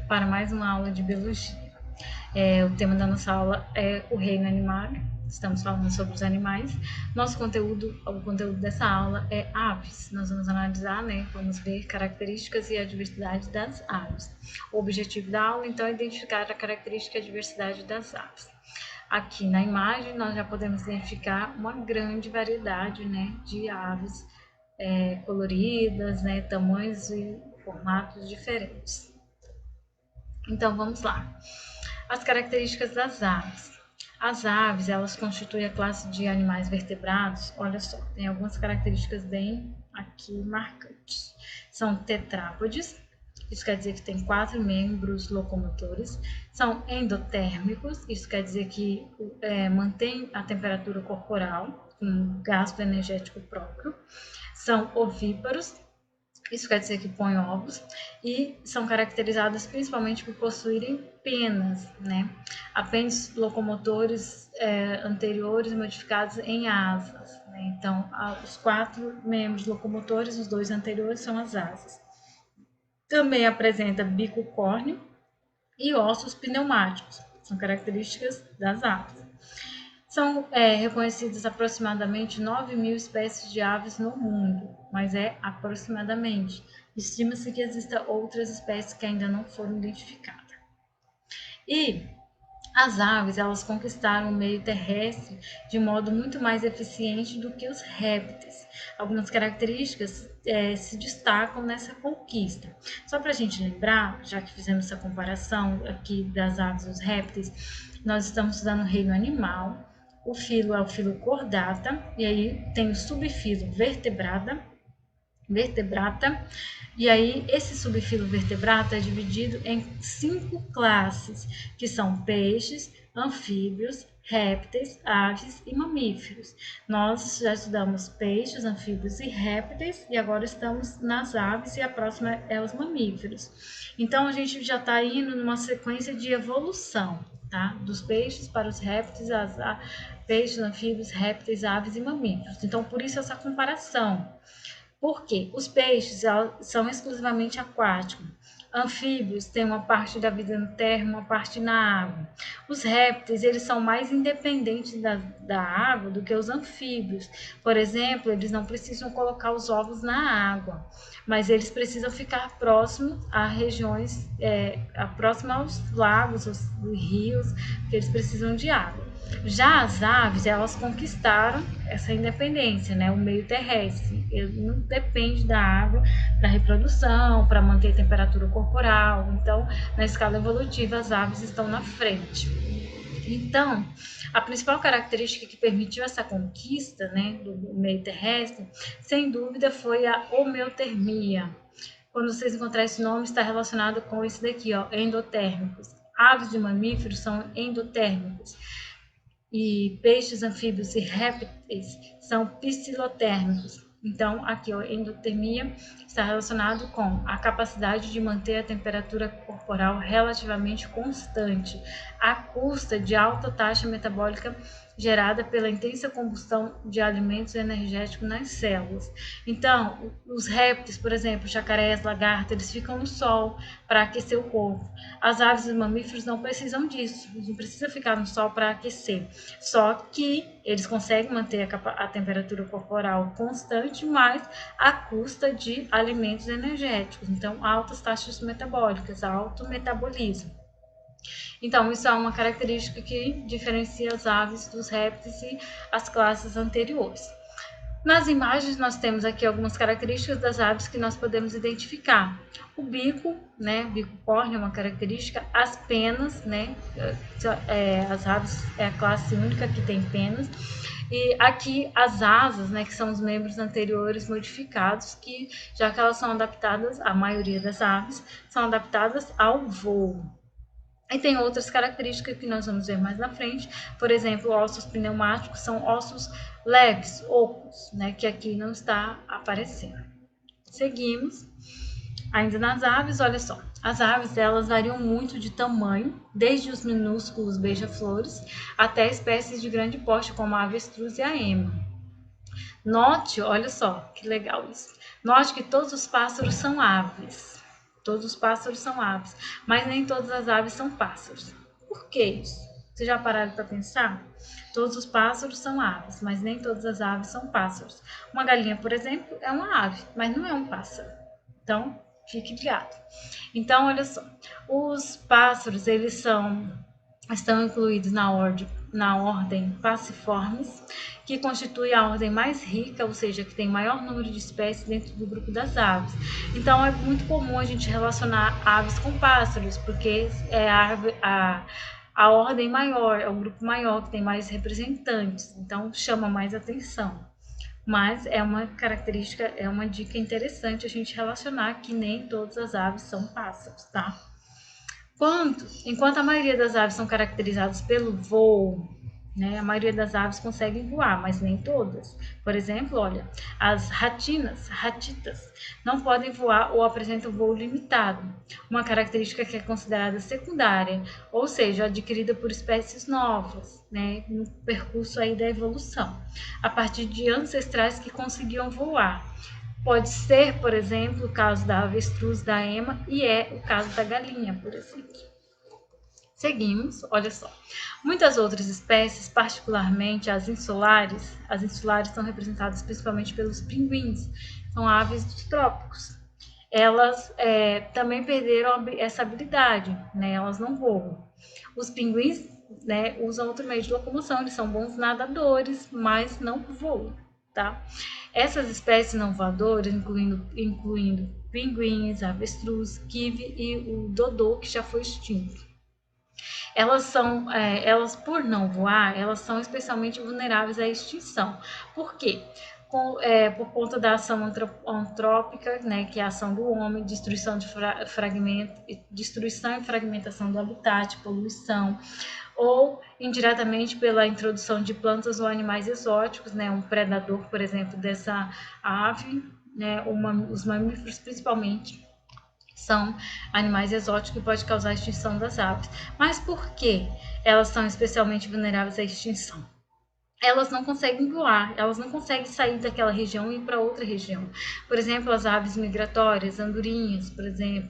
para mais uma aula de biologia. O tema da nossa aula é o reino animal, estamos falando sobre os animais. O conteúdo dessa aula é aves. Nós vamos analisar, vamos ver características e a diversidade das aves. O objetivo da aula, então, é identificar a característica e a diversidade das aves. Aqui na imagem nós já podemos identificar uma grande variedade, de aves coloridas, tamanhos e formatos diferentes. Então vamos lá. As características das aves. As aves, elas constituem a classe de animais vertebrados. Olha só, tem algumas características bem aqui marcantes. São tetrápodes, isso quer dizer que tem 4 membros locomotores. São endotérmicos, isso quer dizer que mantém a temperatura corporal, com gasto energético próprio. São ovíparos, isso quer dizer que põem ovos, e são caracterizadas principalmente por possuírem penas, apêndices locomotores anteriores modificados em asas. Então, os 4 membros locomotores, os 2 anteriores são as asas. Também apresenta bico córneo e ossos pneumáticos, são características das aves. São reconhecidas aproximadamente 9.000 espécies de aves no mundo, mas é aproximadamente. Estima-se que existam outras espécies que ainda não foram identificadas. E as aves, elas conquistaram o meio terrestre de modo muito mais eficiente do que os répteis. Algumas características se destacam nessa conquista. Só para a gente lembrar, já que fizemos essa comparação aqui das aves e dos répteis, nós estamos estudando o reino animal. O filo é o filo Chordata, e aí tem o subfilo Vertebrata, e aí esse subfilo Vertebrata é dividido em 5 classes, que são peixes, anfíbios, répteis, aves e mamíferos. Nós já estudamos peixes, anfíbios e répteis, e agora estamos nas aves, e a próxima é os mamíferos. Então a gente já está indo numa sequência de evolução, tá? Dos peixes para os répteis, peixes, anfíbios, répteis, aves e mamíferos. Então, por isso essa comparação. Por quê? Os peixes são exclusivamente aquáticos. Anfíbios têm uma parte da vida no terra, uma parte na água. Os répteis, eles são mais independentes da água do que os anfíbios. Por exemplo, eles não precisam colocar os ovos na água, mas eles precisam ficar próximos a regiões, próximos aos lagos, aos rios, porque eles precisam de água. Já as aves, elas conquistaram essa independência, o meio terrestre. Ele não depende da água para reprodução, para manter a temperatura corporal. Então, na escala evolutiva, as aves estão na frente. Então, a principal característica que permitiu essa conquista, do meio terrestre, sem dúvida, foi a homeotermia. Quando vocês encontrarem esse nome, está relacionado com esse daqui, endotérmicos. Aves de mamíferos são endotérmicos. E peixes, anfíbios e répteis são piscilotérmicos. Então, aqui, endotermia está relacionado com a capacidade de manter a temperatura corporal relativamente constante, à custa de alta taxa metabólica gerada pela intensa combustão de alimentos energéticos nas células. Então, os répteis, por exemplo, jacarés, lagartos, eles ficam no sol para aquecer o corpo. As aves e os mamíferos não precisam disso, eles não precisam ficar no sol para aquecer. Só que eles conseguem manter a temperatura corporal constante, mas à custa de alimentos energéticos. Então, altas taxas metabólicas, alto metabolismo. Então, isso é uma característica que diferencia as aves dos répteis e as classes anteriores. Nas imagens, nós temos aqui algumas características das aves que nós podemos identificar. O bico, bico córneo é uma característica. As penas, as aves é a classe única que tem penas. E aqui as asas, que são os membros anteriores modificados, que já que elas são adaptadas, a maioria das aves, são adaptadas ao voo. E tem outras características que nós vamos ver mais na frente, por exemplo, ossos pneumáticos são ossos leves, ocos, que aqui não está aparecendo. Seguimos. Ainda nas aves, olha só, as aves elas variam muito de tamanho, desde os minúsculos beija-flores até espécies de grande porte, como a avestruz e a ema. Note, olha só, que legal isso. Note que todos os pássaros são aves. Todos os pássaros são aves, mas nem todas as aves são pássaros. Por que isso? Vocês já pararam para pensar? Todos os pássaros são aves, mas nem todas as aves são pássaros. Uma galinha, por exemplo, é uma ave, mas não é um pássaro. Então, fique ligado. Então, olha só, os pássaros, estão incluídos na ordem Passiformes, que constitui a ordem mais rica, ou seja, que tem maior número de espécies dentro do grupo das aves. Então, é muito comum a gente relacionar aves com pássaros, porque é a ordem maior, é o grupo maior, que tem mais representantes, então chama mais atenção. Mas é uma característica, é uma dica interessante a gente relacionar que nem todas as aves são pássaros, tá? Enquanto a maioria das aves são caracterizadas pelo voo, né, a maioria das aves conseguem voar, mas nem todas. Por exemplo, olha, as ratitas, não podem voar ou apresentam voo limitado, uma característica que é considerada secundária, ou seja, adquirida por espécies novas, né, no percurso aí da evolução, a partir de ancestrais que conseguiam voar. Pode ser, por exemplo, o caso da avestruz da ema e é o caso da galinha, por exemplo. Seguimos, olha só. Muitas outras espécies, particularmente as insulares são representadas principalmente pelos pinguins, são aves dos trópicos. Elas também perderam essa habilidade, né? Elas não voam. Os pinguins, né, usam outro meio de locomoção, eles são bons nadadores, mas não voam, tá? Essas espécies não voadoras, incluindo pinguins, avestruz, kiwi e o dodô, que já foi extinto. Elas por não voar, elas são especialmente vulneráveis à extinção. Por quê? Por conta da ação antrópica, né, que é a ação do homem, destruição e fragmentação do habitat, poluição, ou indiretamente pela introdução de plantas ou animais exóticos, né, um predador, por exemplo, dessa ave, né, os mamíferos principalmente, são animais exóticos que podem causar a extinção das aves. Mas por que elas são especialmente vulneráveis à extinção? Elas não conseguem voar, elas não conseguem sair daquela região e ir para outra região. Por exemplo, as aves migratórias, andorinhas, por exemplo,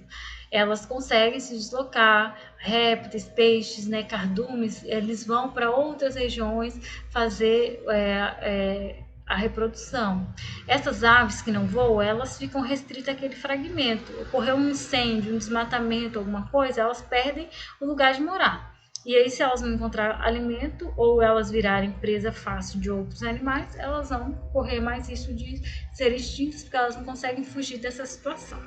elas conseguem se deslocar, répteis, peixes, né, cardumes, eles vão para outras regiões fazer a reprodução. Essas aves que não voam, elas ficam restritas àquele fragmento. Ocorreu um incêndio, um desmatamento, alguma coisa, elas perdem o lugar de morar. E aí, se elas não encontrar alimento ou elas virarem presa fácil de outros animais, elas vão correr mais risco de ser extintas, porque elas não conseguem fugir dessa situação.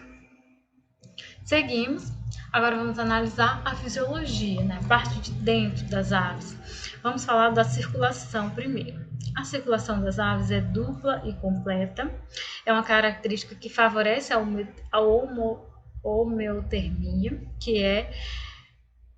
Seguimos. Agora vamos analisar a fisiologia, né? A parte de dentro das aves. Vamos falar da circulação primeiro. A circulação das aves é dupla e completa. É uma característica que favorece a homeotermia, que é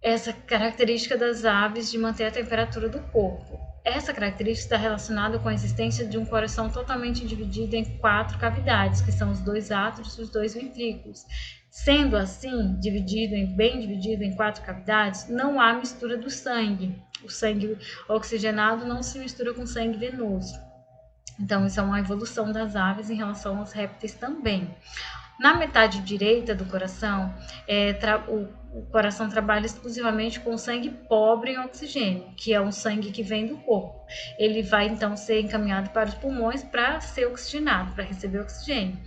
essa característica das aves de manter a temperatura do corpo. Essa característica está relacionada com a existência de um coração totalmente dividido em 4 cavidades, que são os 2 átrios e os 2 ventrículos. Sendo assim, bem dividido em 4 cavidades, não há mistura do sangue. O sangue oxigenado não se mistura com sangue venoso. Então, isso é uma evolução das aves em relação aos répteis também. Na metade direita do coração, o coração trabalha exclusivamente com sangue pobre em oxigênio, que é um sangue que vem do corpo. Ele vai então ser encaminhado para os pulmões para ser oxigenado, para receber oxigênio.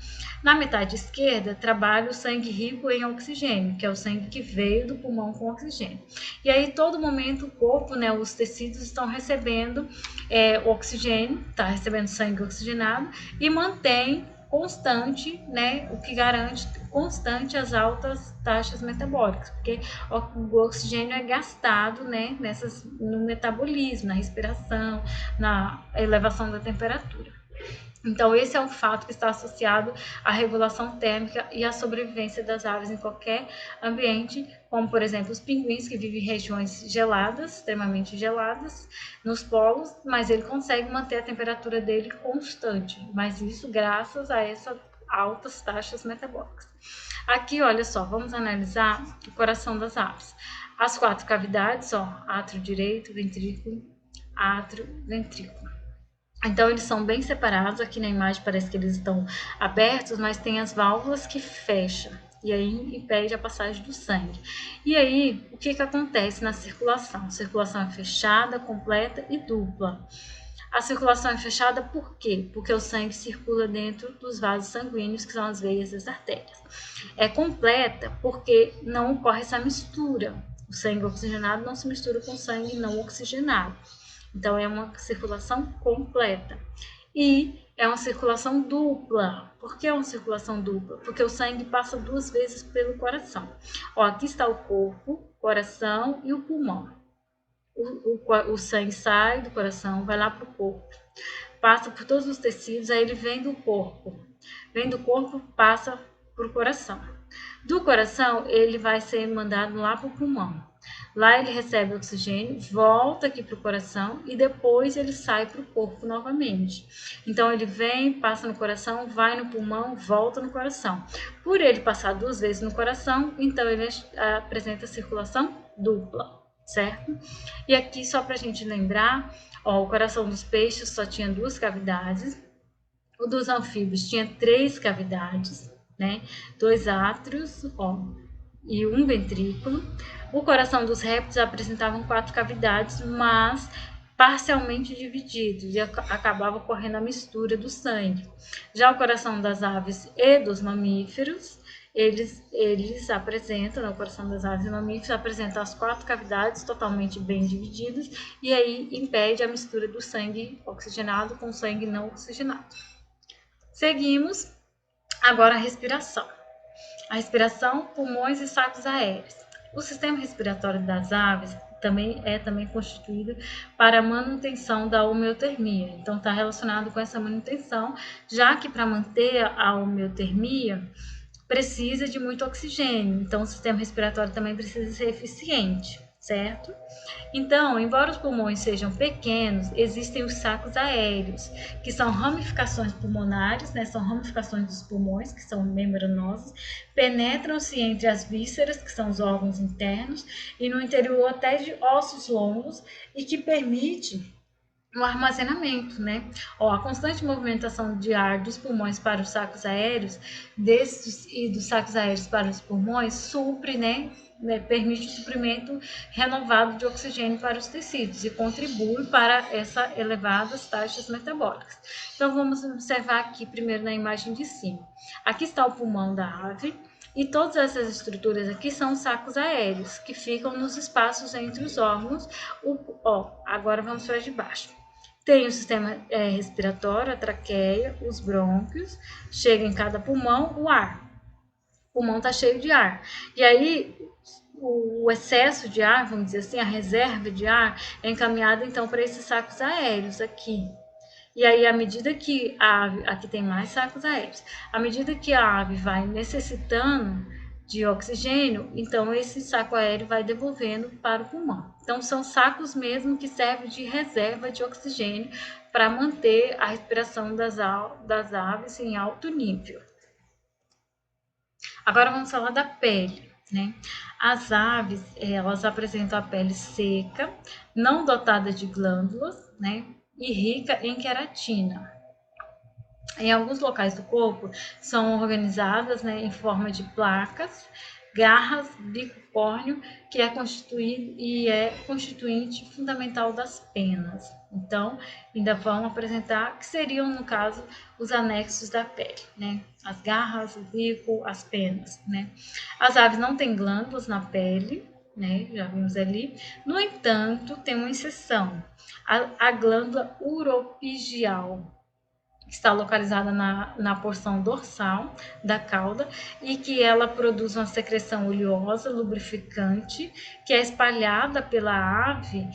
Na metade esquerda, trabalha o sangue rico em oxigênio, que é o sangue que veio do pulmão com oxigênio. E aí, todo momento, o corpo, né, os tecidos estão recebendo oxigênio, está recebendo sangue oxigenado e mantém constante, né, o que garante constante as altas taxas metabólicas, porque o oxigênio é gastado, né, no metabolismo, na respiração, na elevação da temperatura. Então, esse é um fato que está associado à regulação térmica e à sobrevivência das aves em qualquer ambiente, como, por exemplo, os pinguins, que vivem em regiões geladas, extremamente geladas, nos polos, mas ele consegue manter a temperatura dele constante, mas isso graças a essas altas taxas metabólicas. Aqui, olha só, vamos analisar o coração das aves. As 4 cavidades, ó, átrio direito, ventrículo, átrio, ventrículo. Então, eles são bem separados. Aqui na imagem parece que eles estão abertos, mas tem as válvulas que fecham, e aí impede a passagem do sangue. E aí, o que acontece na circulação? A circulação é fechada, completa e dupla. A circulação é fechada por quê? Porque o sangue circula dentro dos vasos sanguíneos, que são as veias e as artérias. É completa porque não ocorre essa mistura. O sangue oxigenado não se mistura com o sangue não oxigenado. Então, é uma circulação completa. E é uma circulação dupla. Por que é uma circulação dupla? Porque o sangue passa 2 vezes pelo coração. Ó, aqui está o corpo, coração e o pulmão. O sangue sai do coração, vai lá para o corpo, passa por todos os tecidos, aí ele vem do corpo. Vem do corpo, passa para o coração. Do coração, ele vai ser mandado lá para o pulmão. Lá ele recebe oxigênio, volta aqui para o coração e depois ele sai para o corpo novamente. Então ele vem, passa no coração, vai no pulmão, volta no coração. Por ele passar 2 vezes no coração, então ele apresenta circulação dupla, certo? E aqui só para a gente lembrar, ó, o coração dos peixes só tinha 2 cavidades, o dos anfíbios tinha 3 cavidades, né? 2 átrios, ó, e 1 ventrículo. O coração dos répteis apresentava 4 cavidades, mas parcialmente divididos, e acabava ocorrendo a mistura do sangue. Já o coração das aves e dos mamíferos, eles apresentam, o coração das aves e mamíferos apresenta as 4 cavidades totalmente bem divididas, e aí impede a mistura do sangue oxigenado com sangue não oxigenado. Seguimos agora a respiração. A respiração, pulmões e sacos aéreos. O sistema respiratório das aves também é constituído para a manutenção da homeotermia. Então, está relacionado com essa manutenção, já que para manter a homeotermia precisa de muito oxigênio. Então, o sistema respiratório também precisa ser eficiente, certo? Então, embora os pulmões sejam pequenos, existem os sacos aéreos, que são ramificações pulmonares, né? São ramificações dos pulmões, que são membranosas, penetram-se entre as vísceras, que são os órgãos internos, e no interior até de ossos longos, e que permite o armazenamento, né? Ó, a constante movimentação de ar dos pulmões para os sacos aéreos, desses e dos sacos aéreos para os pulmões, supre, né? Permite o suprimento renovado de oxigênio para os tecidos e contribui para essas elevadas taxas metabólicas. Então, vamos observar aqui primeiro na imagem de cima. Aqui está o pulmão da ave, e todas essas estruturas aqui são sacos aéreos, que ficam nos espaços entre os órgãos. Agora vamos para de baixo. Tem o sistema respiratório, a traqueia, os brônquios, chega em cada pulmão o ar. O pulmão está cheio de ar. E aí, o excesso de ar, vamos dizer assim, a reserva de ar, é encaminhada então para esses sacos aéreos aqui. E aí, à medida que a ave, aqui tem mais sacos aéreos, à medida que a ave vai necessitando de oxigênio, então esse saco aéreo vai devolvendo para o pulmão. Então, são sacos mesmo que servem de reserva de oxigênio para manter a respiração das aves em alto nível. Agora vamos falar da pele, né? As aves, elas apresentam a pele seca, não dotada de glândulas, né? E rica em queratina. Em alguns locais do corpo são organizadas, né, em forma de placas, garras, bico córneo, que é constituinte fundamental das penas. Então, ainda vão apresentar, que seriam, no caso, os anexos da pele, né? As garras, o bico, as penas, né? As aves não têm glândulas na pele, né? Já vimos ali. No entanto, tem uma exceção, a glândula uropigial, que está localizada na porção dorsal da cauda, e que ela produz uma secreção oleosa, lubrificante, que é espalhada pela ave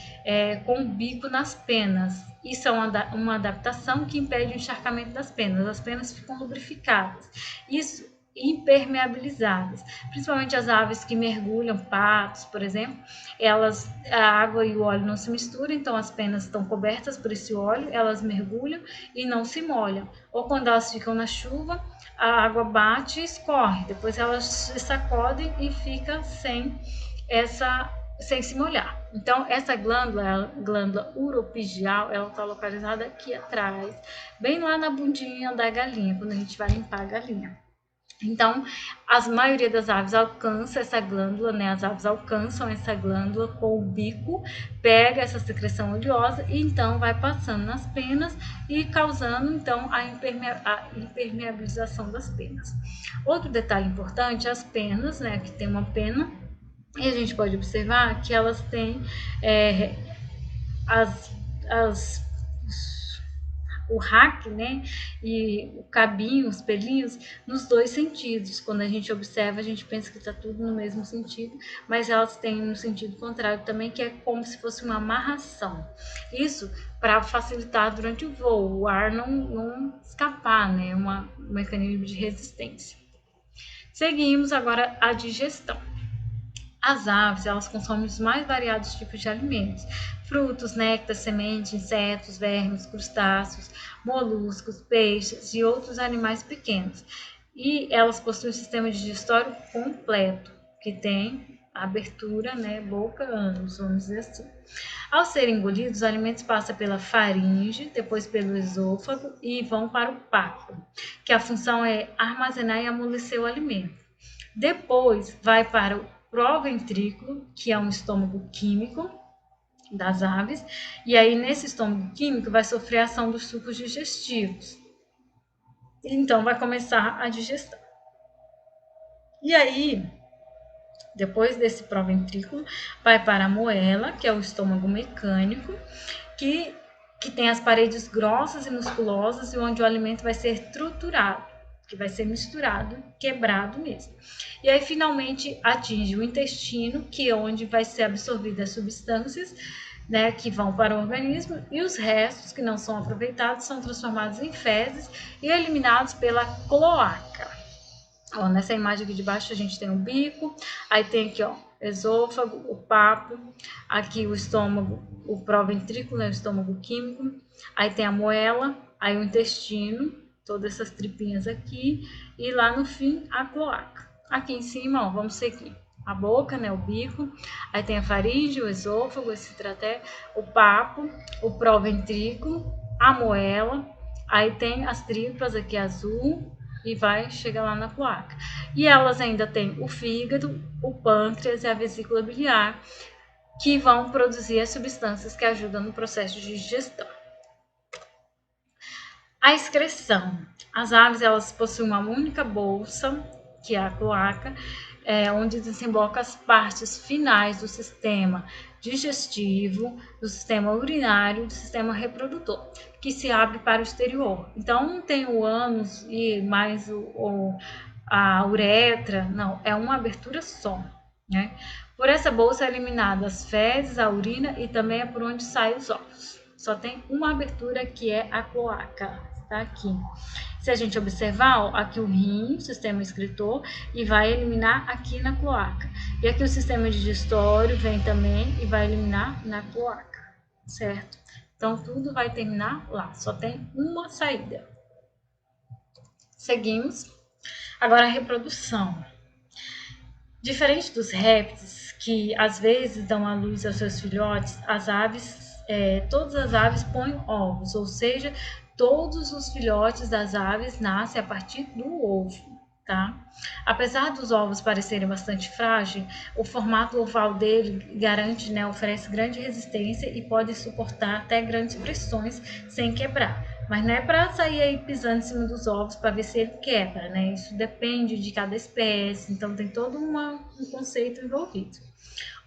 com o bico nas penas. Isso é uma adaptação que impede o encharcamento das penas. As penas ficam lubrificadas. Isso impermeabilizadas, principalmente as aves que mergulham, patos, por exemplo, a água e o óleo não se misturam, então as penas estão cobertas por esse óleo, elas mergulham e não se molham. Ou quando elas ficam na chuva, a água bate e escorre, depois elas se sacodem e fica sem se molhar. Então, essa glândula, a glândula uropigial, ela está localizada aqui atrás, bem lá na bundinha da galinha, quando a gente vai limpar a galinha. Então, a maioria das aves alcança essa glândula, né? As aves alcançam essa glândula com o bico, pega essa secreção oleosa e então vai passando nas penas e causando então a impermeabilização das penas. Outro detalhe importante, as penas, né? Que tem uma pena e a gente pode observar que elas têm as, as o rack, né, e o cabinho, os pelinhos, nos dois sentidos. Quando a gente observa, a gente pensa que está tudo no mesmo sentido, mas elas têm um sentido contrário também, que é como se fosse uma amarração. Isso para facilitar durante o voo, o ar não escapar, né, um mecanismo de resistência. Seguimos agora a digestão. As aves, elas consomem os mais variados tipos de alimentos: frutos, néctar, sementes, insetos, vermes, crustáceos, moluscos, peixes e outros animais pequenos. E elas possuem um sistema digestório completo, que tem abertura, né, boca, ânus, vamos dizer assim. Ao serem engolidos, os alimentos passam pela faringe, depois pelo esôfago e vão para o páncreas, que a função é armazenar e amolecer o alimento. Depois vai para o proventrículo, que é um estômago químico das aves, e aí nesse estômago químico vai sofrer a ação dos sucos digestivos. Então vai começar a digestão. E aí, depois desse proventrículo, vai para a moela, que é o estômago mecânico, que tem as paredes grossas e musculosas e onde o alimento vai ser triturado, que vai ser misturado, quebrado mesmo. E aí finalmente atinge o intestino, que é onde vai ser absorvidas as substâncias, né, que vão para o organismo, e os restos que não são aproveitados são transformados em fezes e eliminados pela cloaca. Ó, nessa imagem aqui de baixo a gente tem o bico, aí tem aqui, ó, esôfago, o papo, aqui o estômago, o proventrículo, né, o estômago químico, aí tem a moela, aí o intestino, todas essas tripinhas aqui, e lá no fim a cloaca. Aqui em cima, ó, vamos seguir. A boca, né, o bico, aí tem a faringe, o esôfago, esse traté, o papo, o proventrículo, a moela, aí tem as tripas aqui azul, e vai chegar lá na cloaca. E elas ainda têm o fígado, o pâncreas e a vesícula biliar, que vão produzir as substâncias que ajudam no processo de digestão. A excreção. As aves, elas possuem uma única bolsa, que é a cloaca, onde desemboca as partes finais do sistema digestivo, do sistema urinário, do sistema reprodutor, que se abre para o exterior. Então, não tem o ânus e mais a uretra, não, é uma abertura só, né? Por essa bolsa é eliminada as fezes, a urina e também é por onde saem os ovos. Só tem uma abertura que é a cloaca, tá aqui. Se a gente observar, ó, aqui o rim, o sistema excretor, e vai eliminar aqui na cloaca. E aqui o sistema digestório vem também e vai eliminar na cloaca, certo? Então, tudo vai terminar lá, só tem uma saída. Seguimos. Agora, a reprodução. Diferente dos répteis, que às vezes dão à luz aos seus filhotes, as aves, todas as aves põem ovos, ou seja, todos os filhotes das aves nascem a partir do ovo, tá? Apesar dos ovos parecerem bastante frágeis, o formato oval dele garante, né, oferece grande resistência e pode suportar até grandes pressões sem quebrar. Mas não é para sair aí pisando em cima dos ovos para ver se ele quebra, né? Isso depende de cada espécie, então tem todo um conceito envolvido.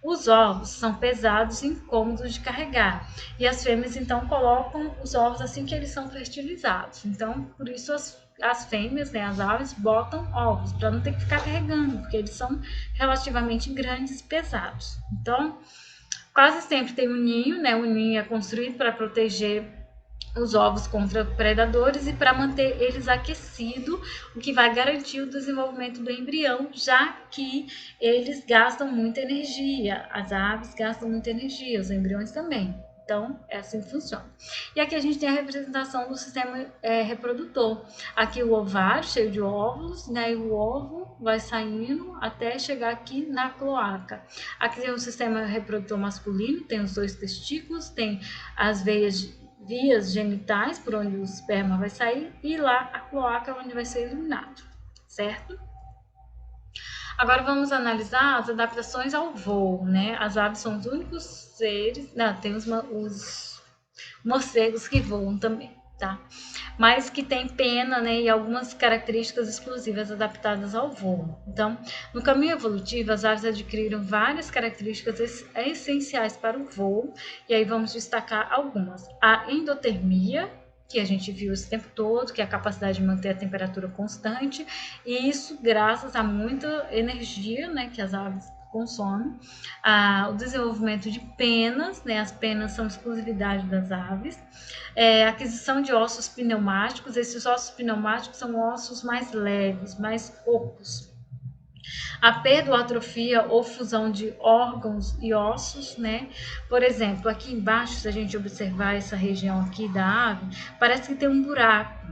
Os ovos são pesados e incômodos de carregar, e as fêmeas então colocam os ovos assim que eles são fertilizados. Então, por isso as fêmeas, né, as aves, botam ovos para não ter que ficar carregando, porque eles são relativamente grandes e pesados. Então, quase sempre tem um ninho, né? O ninho é construído para proteger os ovos contra predadores e para manter eles aquecidos, o que vai garantir o desenvolvimento do embrião, já que eles gastam muita energia, as aves gastam muita energia, os embriões também. Então, é assim que funciona. E aqui a gente tem a representação do sistema reprodutor. Aqui o ovário cheio de óvulos, né? E o ovo vai saindo até chegar aqui na cloaca. Aqui tem o sistema reprodutor masculino, tem os dois testículos, tem as vias genitais, por onde o esperma vai sair, e lá a cloaca, onde vai ser eliminado, certo? Agora vamos analisar as adaptações ao voo, né? As aves são os únicos seres, não, tem os morcegos que voam também, tá? Mas que tem pena, né, e algumas características exclusivas adaptadas ao voo. Então, no caminho evolutivo, as aves adquiriram várias características essenciais para o voo, e aí vamos destacar algumas. A endotermia, que a gente viu esse tempo todo, que é a capacidade de manter a temperatura constante, e isso graças a muita energia, né, que as aves consomem. O desenvolvimento de penas, né, as penas são exclusividade das aves. Aquisição de ossos pneumáticos, esses ossos pneumáticos são ossos mais leves, mais ocos. A perda ou atrofia ou fusão de órgãos e ossos, né? Por exemplo, aqui embaixo, se a gente observar essa região aqui da ave, parece que tem um buraco.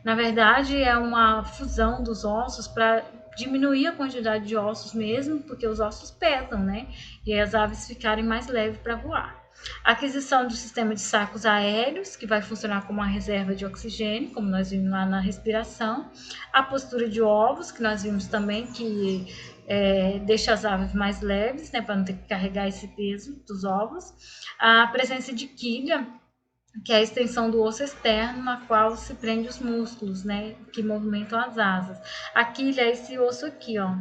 Na verdade, é uma fusão dos ossos para diminuir a quantidade de ossos mesmo, porque os ossos pesam, né? E as aves ficarem mais leves para voar. A aquisição do sistema de sacos aéreos, que vai funcionar como uma reserva de oxigênio, como nós vimos lá na respiração. A postura de ovos, que nós vimos também, que deixa as aves mais leves, né, para não ter que carregar esse peso dos ovos. A presença de quilha, que é a extensão do osso externo, na qual se prende os músculos, né, que movimentam as asas. A quilha é esse osso aqui, ó,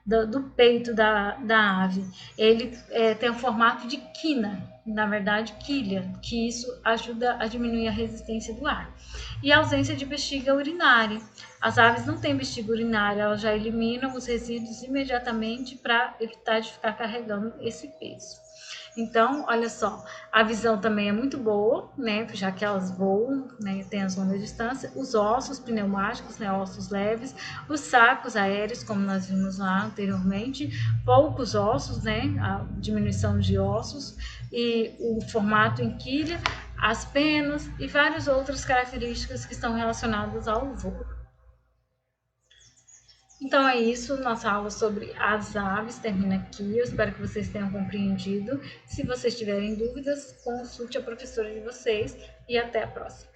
do peito da ave. Ele tem o formato de quina, na verdade, quilha, que isso ajuda a diminuir a resistência do ar. E a ausência de bexiga urinária. As aves não têm bexiga urinária, elas já eliminam os resíduos imediatamente para evitar de ficar carregando esse peso. Então, olha só, a visão também é muito boa, né? Já que elas voam, né? Tem as longas distâncias, os ossos pneumáticos, né? Ossos leves, os sacos aéreos, como nós vimos lá anteriormente, poucos ossos, né? A diminuição de ossos e o formato em quilha, as penas e várias outras características que estão relacionadas ao voo. Então é isso, nossa aula sobre as aves termina aqui. Eu espero que vocês tenham compreendido. Se vocês tiverem dúvidas, consulte a professora de vocês e até a próxima.